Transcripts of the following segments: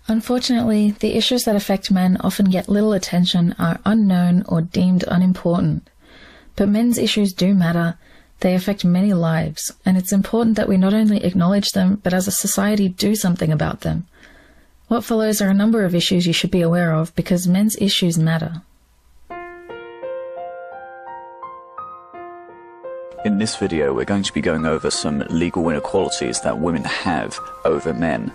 Unfortunately, the issues that affect men often get little attention, are unknown or deemed unimportant. But men's issues do matter. They affect many lives, and it's important that we not only acknowledge them, but as a society do something about them. What follows are a number of issues you should be aware of because men's issues matter. In this video, we're going to be going over some legal inequalities that women have over men.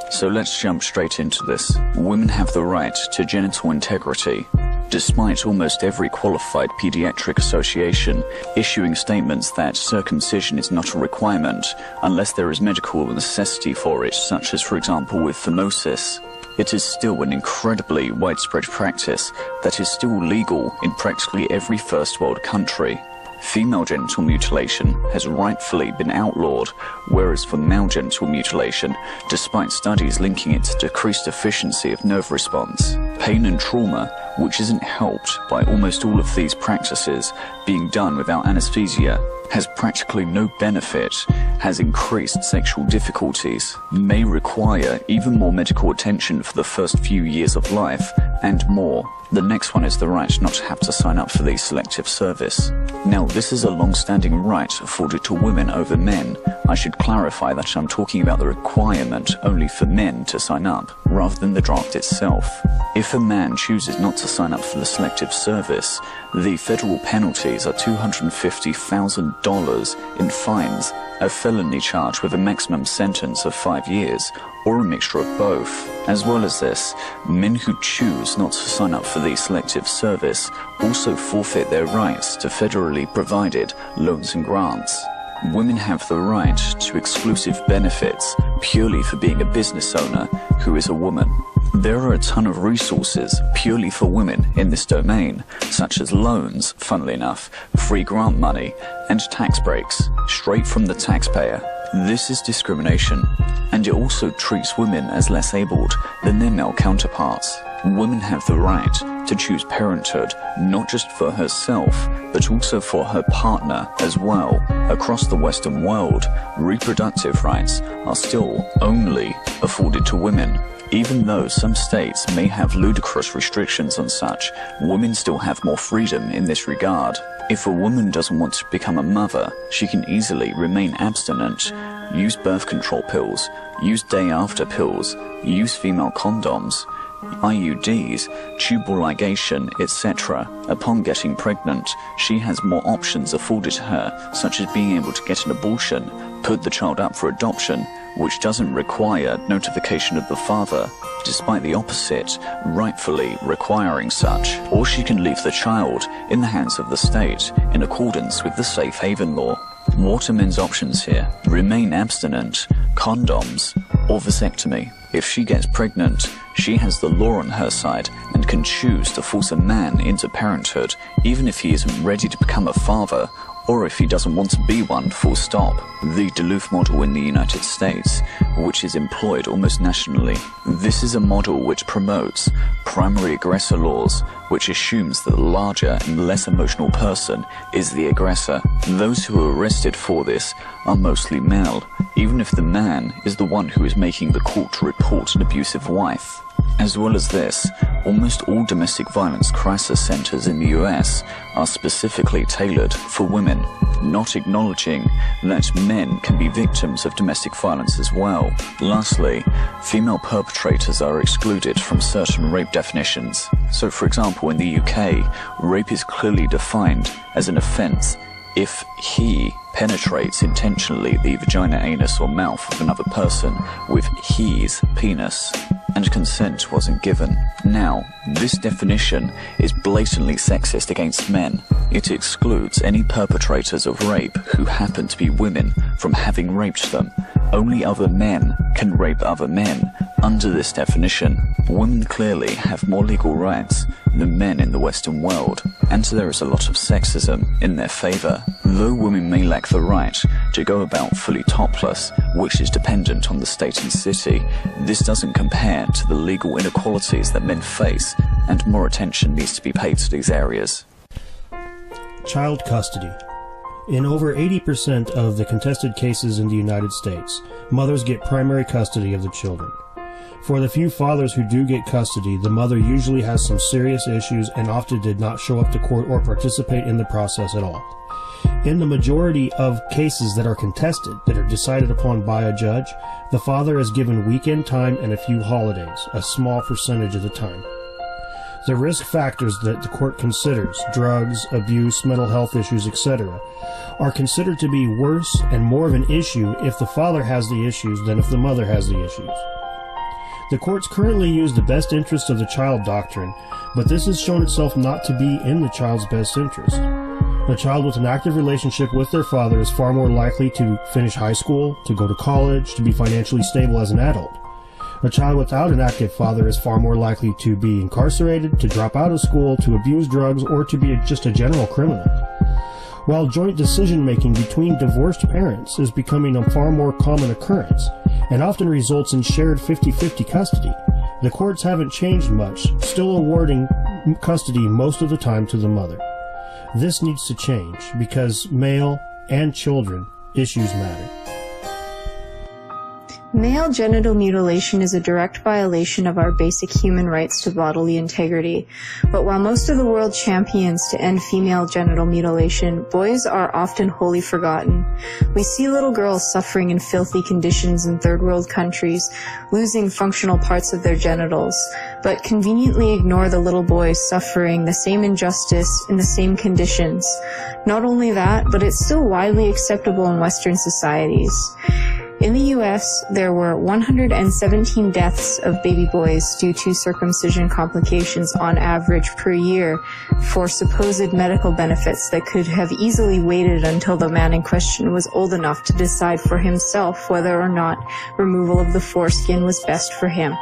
So let's jump straight into this. Women have the right to genital integrity, despite almost every qualified pediatric association issuing statements that circumcision is not a requirement unless there is medical necessity for it, such as, for example, with phimosis. It is still an incredibly widespread practice that is still legal in practically every first world country. Female genital mutilation has rightfully been outlawed, whereas for male genital mutilation, despite studies linking it to decreased efficiency of nerve response, pain and trauma, which isn't helped by almost all of these practices being done without anesthesia, has practically no benefit, has increased sexual difficulties, may require even more medical attention for the first few years of life, and more. The next one is the right not to have to sign up for the selective service. Now, this is a long-standing right afforded to women over men. I should clarify that I'm talking about the requirement only for men to sign up, rather than the draft itself. If a man chooses not to sign up for the selective service, the federal penalties are $250,000 in fines, a felony charge with a maximum sentence of 5 years, or a mixture of both. As well as this, men who choose not to sign up for the selective service also forfeit their rights to federally provided loans and grants. Women have the right to exclusive benefits purely for being a business owner who is a woman. There are a ton of resources purely for women in this domain, such as loans, funnily enough, free grant money, and tax breaks, straight from the taxpayer. This is discrimination, and it also treats women as less abled than their male counterparts. Women have the right to choose parenthood, not just for herself, but also for her partner as well. Across the Western world, reproductive rights are still only afforded to women. Even though some states may have ludicrous restrictions on such, women still have more freedom in this regard. If a woman doesn't want to become a mother, she can easily remain abstinent, use birth control pills, use day-after pills, use female condoms, IUDs, tubal ligation, etc. Upon getting pregnant, she has more options afforded to her, such as being able to get an abortion, put the child up for adoption, which doesn't require notification of the father, despite the opposite rightfully requiring such. Or she can leave the child in the hands of the state in accordance with the safe haven law. What are men's options here? Remain abstinent, condoms, or vasectomy. If she gets pregnant, she has the law on her side and can choose to force a man into parenthood, even if he isn't ready to become a father, or if he doesn't want to be one, full stop. The Duluth model in the United States, which is employed almost nationally. This is a model which promotes primary aggressor laws, which assumes that the larger and less emotional person is the aggressor. Those who are arrested for this are mostly male, even if the man is the one who is making the call to report an abusive wife. As well as this, almost all domestic violence crisis centers in the US are specifically tailored for women, not acknowledging that men can be victims of domestic violence as well. Lastly, female perpetrators are excluded from certain rape definitions. So, for example, in the UK, rape is clearly defined as an offense if he penetrates intentionally the vagina, anus, or mouth of another person with his penis, and consent wasn't given. Now, this definition is blatantly sexist against men. It excludes any perpetrators of rape who happen to be women from having raped them. Only other men can rape other men. Under this definition, women clearly have more legal rights than men in the Western world, and there is a lot of sexism in their favor. Though women may lack the right to go about fully topless, which is dependent on the state and city, this doesn't compare to the legal inequalities that men face, and more attention needs to be paid to these areas. Child custody. In over 80% of the contested cases in the United States, mothers get primary custody of the children. For the few fathers who do get custody, the mother usually has some serious issues and often did not show up to court or participate in the process at all. In the majority of cases that are contested, that are decided upon by a judge, the father is given weekend time and a few holidays, a small percentage of the time. The risk factors that the court considers, drugs, abuse, mental health issues, etc., are considered to be worse and more of an issue if the father has the issues than if the mother has the issues. The courts currently use the best interest of the child doctrine, but this has shown itself not to be in the child's best interest. A child with an active relationship with their father is far more likely to finish high school, to go to college, to be financially stable as an adult. A child without an active father is far more likely to be incarcerated, to drop out of school, to abuse drugs, or to be just a general criminal. While joint decision-making between divorced parents is becoming a far more common occurrence, and often results in shared 50-50 custody, the courts haven't changed much, still awarding custody most of the time to the mother. This needs to change because male and children issues matter. Male genital mutilation is a direct violation of our basic human rights to bodily integrity. But while most of the world champions to end female genital mutilation, boys are often wholly forgotten. We see little girls suffering in filthy conditions in third world countries, losing functional parts of their genitals, but conveniently ignore the little boys suffering the same injustice in the same conditions. Not only that, but it's still widely acceptable in Western societies. In the U.S., there were 117 deaths of baby boys due to circumcision complications on average per year for supposed medical benefits that could have easily waited until the man in question was old enough to decide for himself whether or not removal of the foreskin was best for him.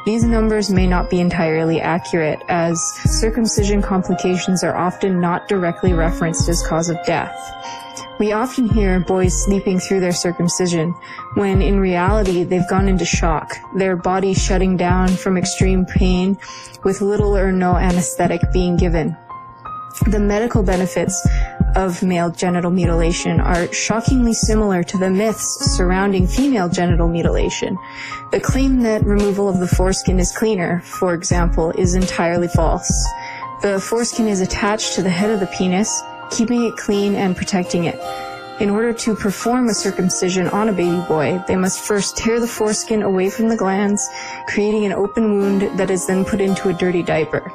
These numbers may not be entirely accurate, as circumcision complications are often not directly referenced as cause of death. We often hear boys sleeping through their circumcision, when in reality they've gone into shock, their body shutting down from extreme pain with little or no anesthetic being given. The medical benefits of male genital mutilation are shockingly similar to the myths surrounding female genital mutilation. The claim that removal of the foreskin is cleaner, for example, is entirely false. The foreskin is attached to the head of the penis, keeping it clean and protecting it. In order to perform a circumcision on a baby boy, they must first tear the foreskin away from the glands, creating an open wound that is then put into a dirty diaper.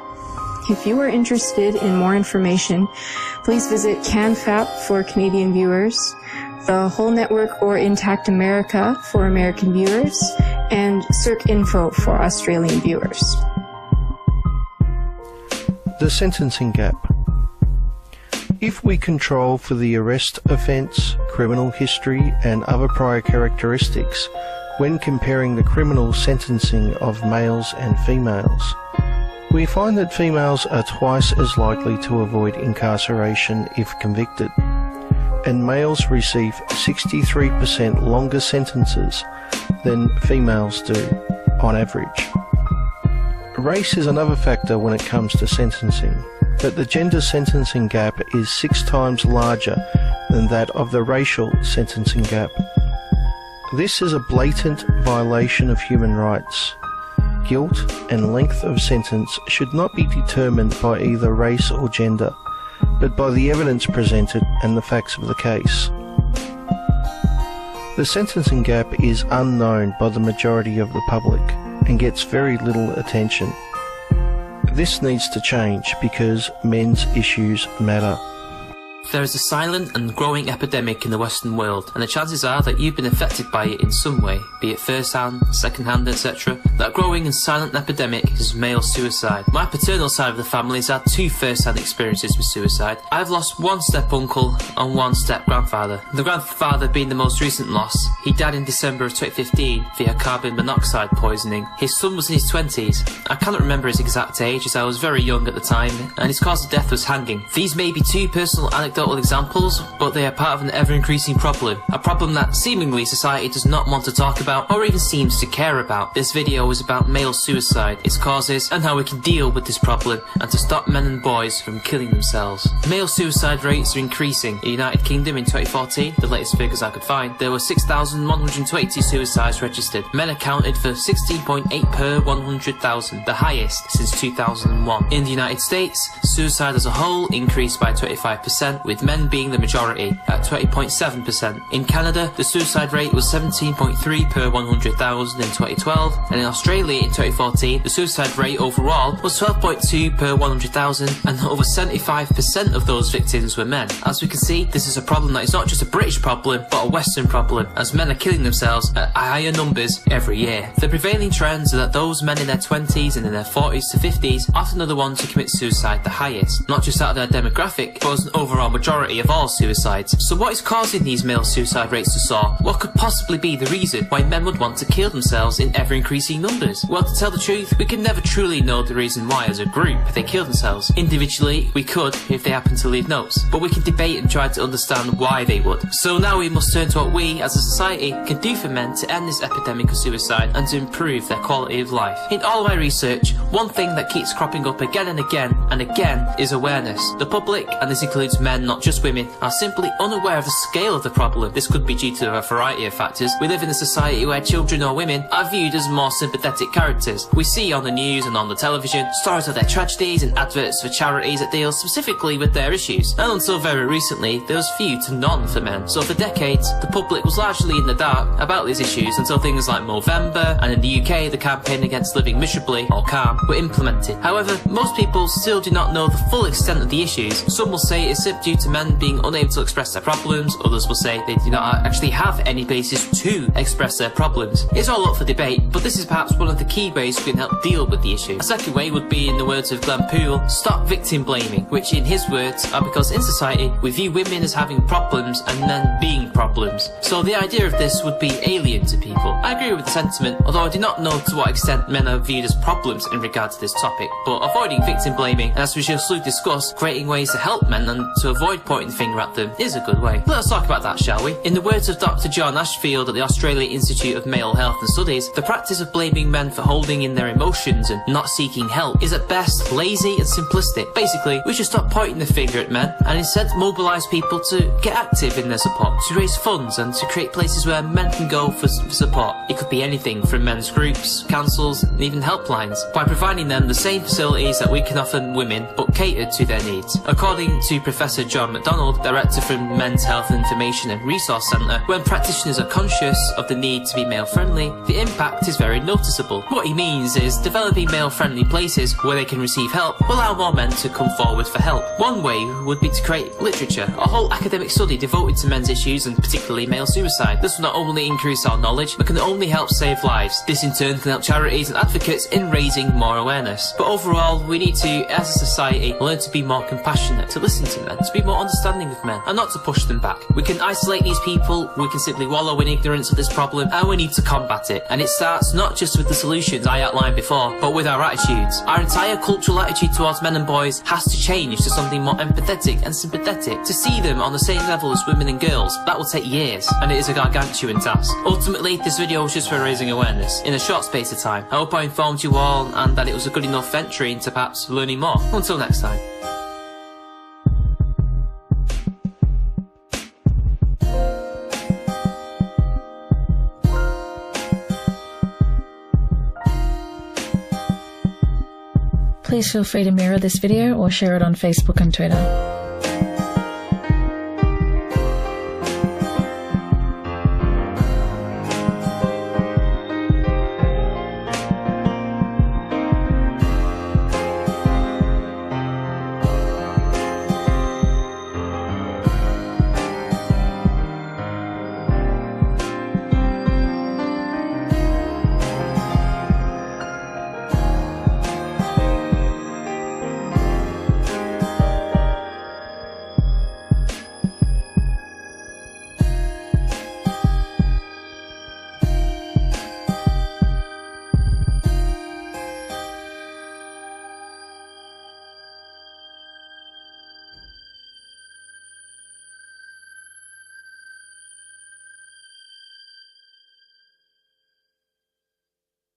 If you are interested in more information, please visit CanFap for Canadian viewers, the Whole Network or Intact America for American viewers, and CircInfo for Australian viewers. The sentencing gap. If we control for the arrest offence, criminal history and other prior characteristics when comparing the criminal sentencing of males and females, we find that females are twice as likely to avoid incarceration if convicted, and males receive 63% longer sentences than females do on average. Race is another factor when it comes to sentencing, but the gender sentencing gap is 6 times larger than that of the racial sentencing gap. This is a blatant violation of human rights. Guilt and length of sentence should not be determined by either race or gender, but by the evidence presented and the facts of the case. The sentencing gap is unknown by the majority of the public and gets very little attention. This needs to change because men's issues matter. There is a silent and growing epidemic in the Western world, and the chances are that you've been affected by it in some way, be it first-hand, second-hand, etc. That growing and silent epidemic is male suicide. My paternal side of the family has had 2 first-hand experiences with suicide. I've lost 1 step-uncle and 1 step-grandfather. The grandfather being the most recent loss. He died in December of 2015 via carbon monoxide poisoning. His son was in his 20s. I cannot remember his exact age as I was very young at the time, and his cause of death was hanging. These may be 2 personal anecdotes anecdotal examples, but they are part of an ever-increasing problem. A problem that seemingly society does not want to talk about or even seems to care about. This video is about male suicide, its causes, and how we can deal with this problem and to stop men and boys from killing themselves. Male suicide rates are increasing. In the United Kingdom in 2014, the latest figures I could find, there were 6,122 suicides registered. Men accounted for 16.8 per 100,000, the highest since 2001. In the United States, suicide as a whole increased by 25%, with men being the majority at 20.7%. In Canada, the suicide rate was 17.3 per 100,000 in 2012, and in Australia in 2014, the suicide rate overall was 12.2 per 100,000, and over 75% of those victims were men. As we can see, this is a problem that is not just a British problem, but a Western problem, as men are killing themselves at higher numbers every year. The prevailing trends are that those men in their 20s and in their 40s to 50s often are the ones who commit suicide the highest, not just out of their demographic, but as an overall majority of all suicides. So what is causing these male suicide rates to soar? What could possibly be the reason why men would want to kill themselves in ever-increasing numbers? Well, to tell the truth, we can never truly know the reason why as a group they kill themselves. Individually, we could if they happen to leave notes, but we can debate and try to understand why they would. So now we must turn to what we, as a society, can do for men to end this epidemic of suicide and to improve their quality of life. In all my research, one thing that keeps cropping up again and again is awareness. The public, and this includes men, not just women, are simply unaware of the scale of the problem. This could be due to a variety of factors. We live in a society where children or women are viewed as more sympathetic characters. We see on the news and on the television stories of their tragedies and adverts for charities that deal specifically with their issues. And until very recently, there was few to none for men. So for decades, the public was largely in the dark about these issues until things like Movember, and in the UK, the campaign against living miserably, or CALM, were implemented. However, most people still do not know the full extent of the issues. Some will say it's due to men being unable to express their problems, others will say they do not actually have any basis to express their problems. It's all up for debate, but this is perhaps one of the key ways we can help deal with the issue. A second way would be, in the words of Glenn Poole, stop victim blaming, which in his words are because in society we view women as having problems and men being problems. So the idea of this would be alien to people. I agree with the sentiment, although I do not know to what extent men are viewed as problems in regard to this topic. But avoiding victim blaming, and as we shall soon discuss, creating ways to help men and to avoid pointing the finger at them is a good way. Let us talk about that, shall we? In the words of Dr. John Ashfield at the Australian Institute of Male Health and Studies, the practice of blaming men for holding in their emotions and not seeking help is at best lazy and simplistic. Basically, we should stop pointing the finger at men and instead mobilise people to get active in their support, to raise funds and to create places where men can go for support. It could be anything from men's groups, councils, and even helplines, by providing them the same facilities that we can offer women, but catered to their needs. According to Professor John McDonald, Director from Men's Health Information and Resource Centre, when practitioners are conscious of the need to be male-friendly, the impact is very noticeable. What he means is developing male-friendly places where they can receive help will allow more men to come forward for help. One way would be to create literature, a whole academic study devoted to men's issues and particularly male suicide. This will not only increase our knowledge, but can only help save lives. This in turn can help charities and advocates in raising more awareness. But overall, we need to, as a society, learn to be more compassionate, to listen to men, to be more understanding of men, and not to push them back. We can isolate these people, we can simply wallow in ignorance of this problem, and we need to combat it. And it starts not just with the solutions I outlined before, but with our attitudes. Our entire cultural attitude towards men and boys has to change to something more empathetic and sympathetic, to see them on the same level as women and girls. That will take years, and it is a gargantuan task. Ultimately, this video was just for raising awareness in a short space of time. I hope I informed you all, and that it was a good enough entry into perhaps learning more. Until next time. Please feel free to mirror this video or share it on Facebook and Twitter.